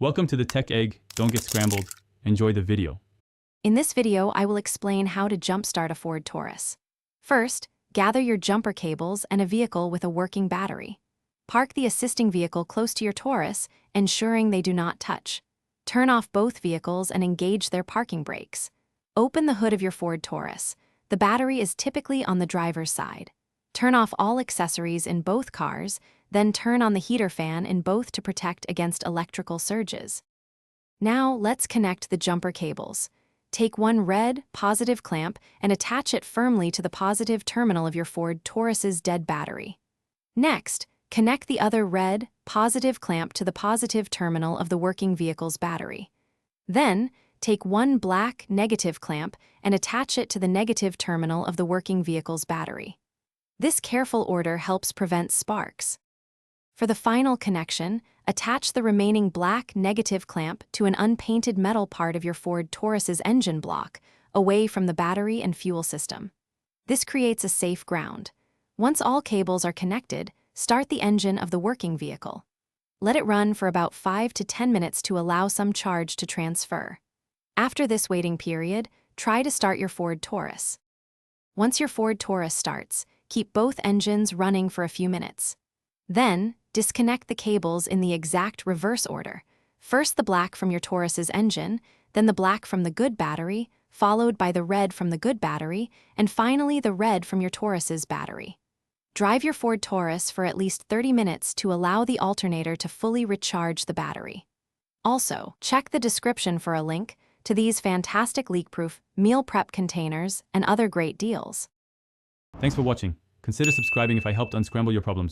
Welcome to the Tech Egg. Don't get scrambled. Enjoy the video. In this video, I will explain how to jumpstart a Ford Taurus. First, gather your jumper cables and a vehicle with a working battery. Park the assisting vehicle close to your Taurus, ensuring they do not touch. Turn off both vehicles and engage their parking brakes. Open the hood of your Ford Taurus. The battery is typically on the driver's side. Turn off all accessories in both cars, then turn on the heater fan in both to protect against electrical surges. Now, let's connect the jumper cables. Take one red, positive clamp and attach it firmly to the positive terminal of your Ford Taurus's dead battery. Next, connect the other red, positive clamp to the positive terminal of the working vehicle's battery. Then, take one black, negative clamp and attach it to the negative terminal of the working vehicle's battery. This careful order helps prevent sparks. For the final connection, attach the remaining black negative clamp to an unpainted metal part of your Ford Taurus's engine block, away from the battery and fuel system. This creates a safe ground. Once all cables are connected, start the engine of the working vehicle. Let it run for about 5 to 10 minutes to allow some charge to transfer. After this waiting period, try to start your Ford Taurus. Once your Ford Taurus starts, keep both engines running for a few minutes. Then, disconnect the cables in the exact reverse order. First the black from your Taurus's engine, then the black from the good battery, followed by the red from the good battery, and finally the red from your Taurus's battery. Drive your Ford Taurus for at least 30 minutes to allow the alternator to fully recharge the battery. Also, check the description for a link to these fantastic leak-proof meal prep containers and other great deals. Thanks for watching. Consider subscribing if I helped unscramble your problems.